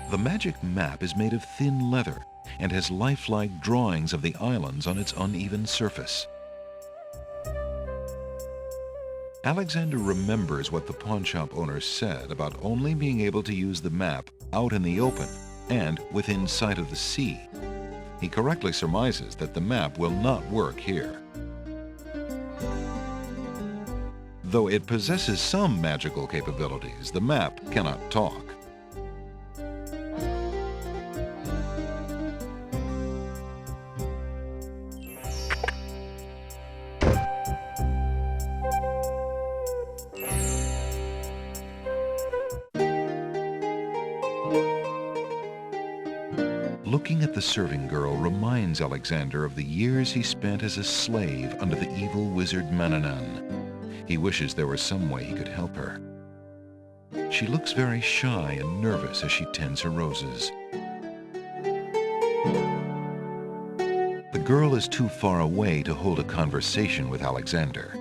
The magic map is made of thin leather and has lifelike drawings of the islands on its uneven surface. Alexander remembers what the pawnshop owner said about only being able to use the map out in the open and within sight of the sea. He correctly surmises that the map will not work here. Though it possesses some magical capabilities, the map cannot talk. Looking at the serving girl reminds Alexander of the years he spent as a slave under the evil wizard Mananan. He wishes there was some way he could help her. She looks very shy and nervous as she tends her roses. The girl is too far away to hold a conversation with Alexander.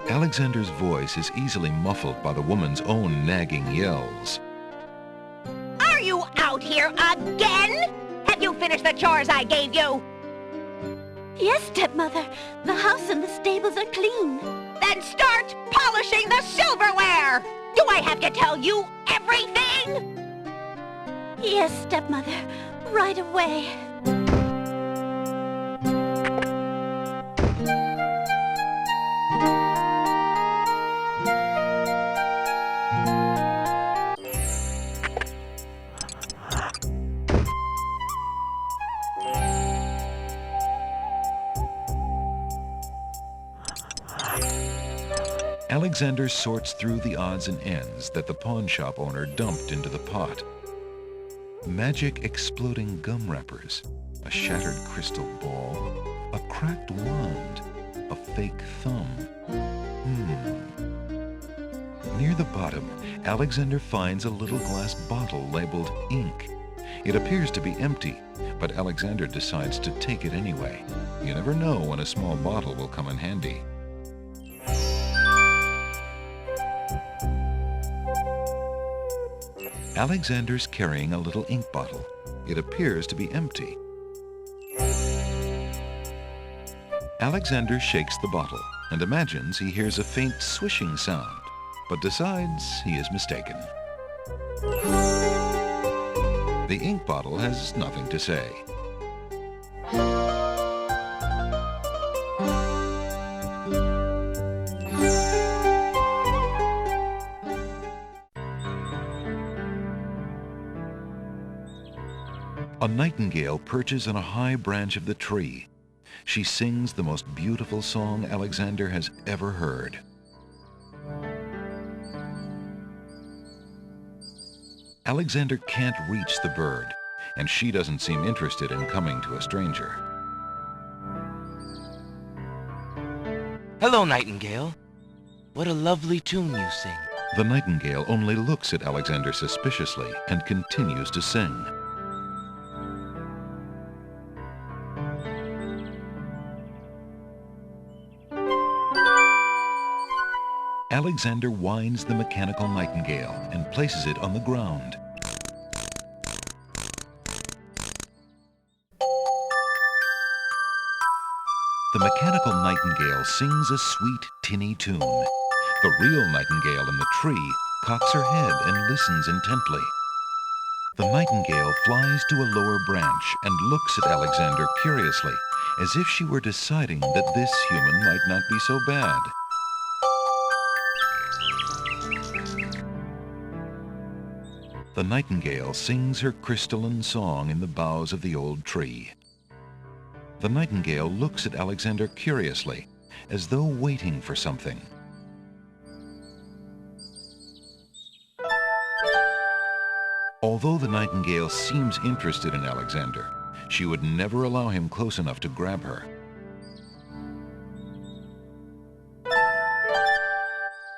Alexander's voice is easily muffled by the woman's own nagging yells. Are you out here again? Have you finished the chores I gave you? Yes, stepmother. The house and the stables are clean. Then start polishing the silverware! Do I have to tell you everything? Yes, stepmother. Right away. Alexander sorts through the odds and ends that the pawnshop owner dumped into the pot. Magic exploding gum wrappers, a shattered crystal ball, a cracked wand, a fake thumb. Near the bottom, Alexander finds a little glass bottle labeled ink. It appears to be empty, but Alexander decides to take it anyway. You never know when a small bottle will come in handy. Alexander's carrying a little ink bottle. It appears to be empty. Alexander shakes the bottle and imagines he hears a faint swishing sound, but decides he is mistaken. The ink bottle has nothing to say. A nightingale perches on a high branch of the tree. She sings the most beautiful song Alexander has ever heard. Alexander can't reach the bird, and she doesn't seem interested in coming to a stranger. Hello, Nightingale. What a lovely tune you sing. The nightingale only looks at Alexander suspiciously and continues to sing. Alexander winds the mechanical nightingale and places it on the ground. The mechanical nightingale sings a sweet, tinny tune. The real nightingale in the tree cocks her head and listens intently. The nightingale flies to a lower branch and looks at Alexander curiously, as if she were deciding that this human might not be so bad. The nightingale sings her crystalline song in the boughs of the old tree. The nightingale looks at Alexander curiously, as though waiting for something. Although the nightingale seems interested in Alexander, she would never allow him close enough to grab her.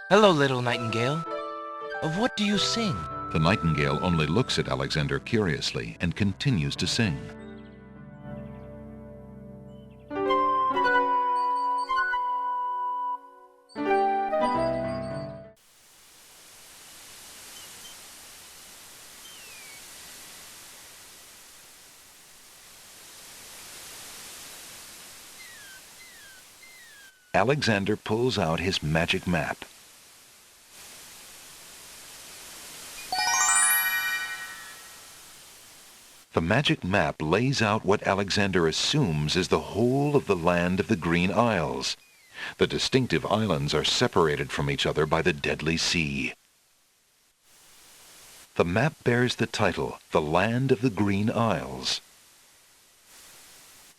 Hello, little nightingale. Of what do you sing? The nightingale only looks at Alexander curiously and continues to sing. Alexander pulls out his magic map. The magic map lays out what Alexander assumes is the whole of the land of the Green Isles. The distinctive islands are separated from each other by the deadly sea. The map bears the title, The Land of the Green Isles.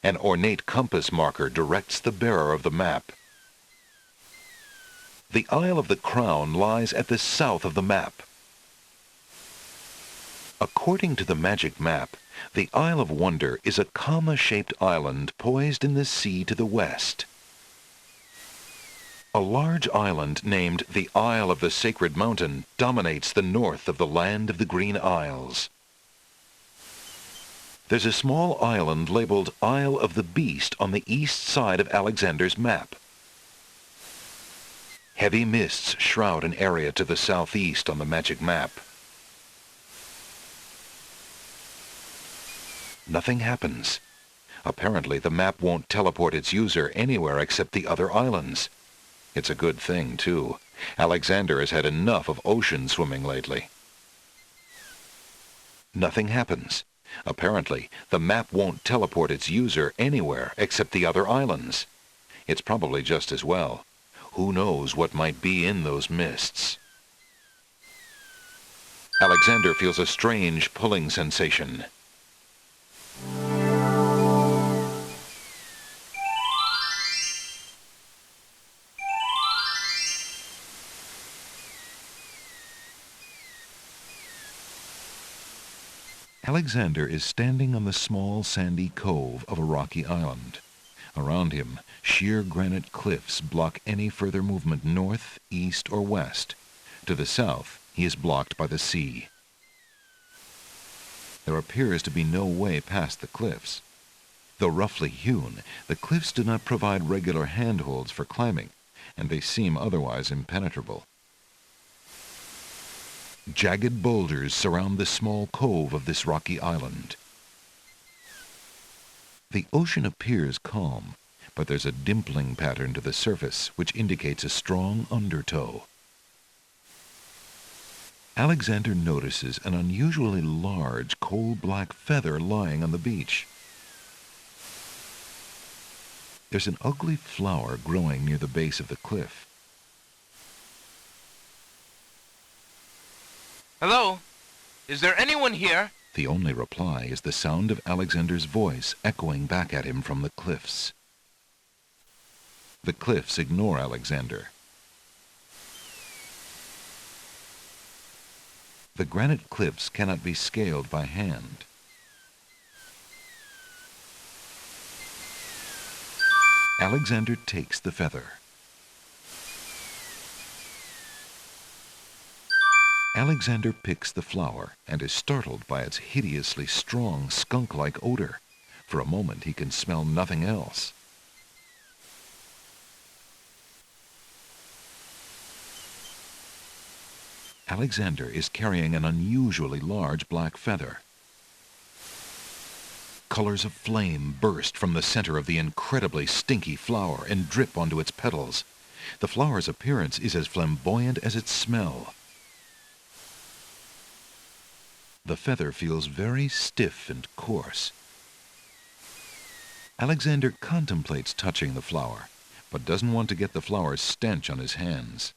An ornate compass marker directs the bearer of the map. The Isle of the Crown lies at the south of the map. According to the magic map, the Isle of Wonder is a comma-shaped island poised in the sea to the west. A large island named the Isle of the Sacred Mountain dominates the north of the Land of the Green Isles. There's a small island labeled Isle of the Beast on the east side of Alexander's map. Heavy mists shroud an area to the southeast on the magic map. Nothing happens. Apparently, the map won't teleport its user anywhere except the other islands. It's a good thing, too. Alexander has had enough of ocean swimming lately. Nothing happens. Apparently, the map won't teleport its user anywhere except the other islands. It's probably just as well. Who knows what might be in those mists? Alexander feels a strange pulling sensation. Alexander is standing on the small sandy cove of a rocky island. Around him, sheer granite cliffs block any further movement north, east, or west. To the south, he is blocked by the sea. There appears to be no way past the cliffs. Though roughly hewn, the cliffs do not provide regular handholds for climbing, and they seem otherwise impenetrable. Jagged boulders surround the small cove of this rocky island. The ocean appears calm, but there's a dimpling pattern to the surface which indicates a strong undertow. Alexander notices an unusually large coal-black feather lying on the beach. There's an ugly flower growing near the base of the cliff. Hello? Is there anyone here? The only reply is the sound of Alexander's voice echoing back at him from the cliffs. The cliffs ignore Alexander. The granite cliffs cannot be scaled by hand. Alexander takes the feather. Alexander picks the flower and is startled by its hideously strong skunk-like odor. For a moment he can smell nothing else. Alexander is carrying an unusually large black feather. Colors of flame burst from the center of the incredibly stinky flower and drip onto its petals. The flower's appearance is as flamboyant as its smell. The feather feels very stiff and coarse. Alexander contemplates touching the flower, but doesn't want to get the flower's stench on his hands.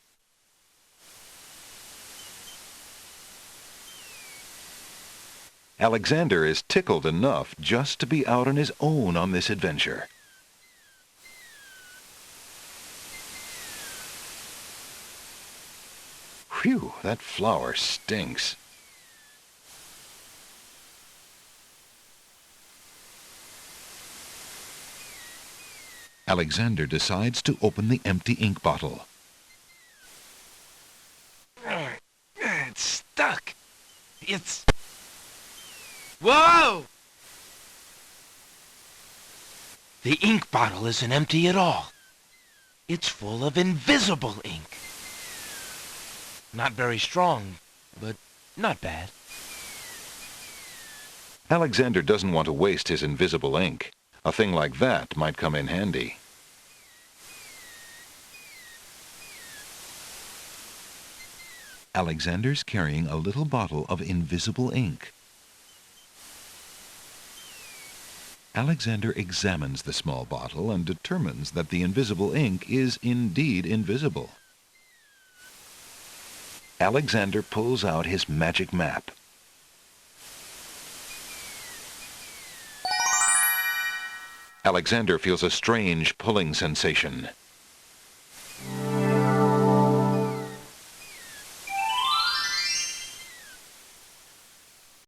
Alexander is tickled enough just to be out on his own on this adventure. Phew, that flower stinks. Alexander decides to open the empty ink bottle. It's stuck. It's... Whoa! The ink bottle isn't empty at all. It's full of invisible ink. Not very strong, but not bad. Alexander doesn't want to waste his invisible ink. A thing like that might come in handy. Alexander's carrying a little bottle of invisible ink. Alexander examines the small bottle and determines that the invisible ink is indeed invisible. Alexander pulls out his magic map. Alexander feels a strange pulling sensation.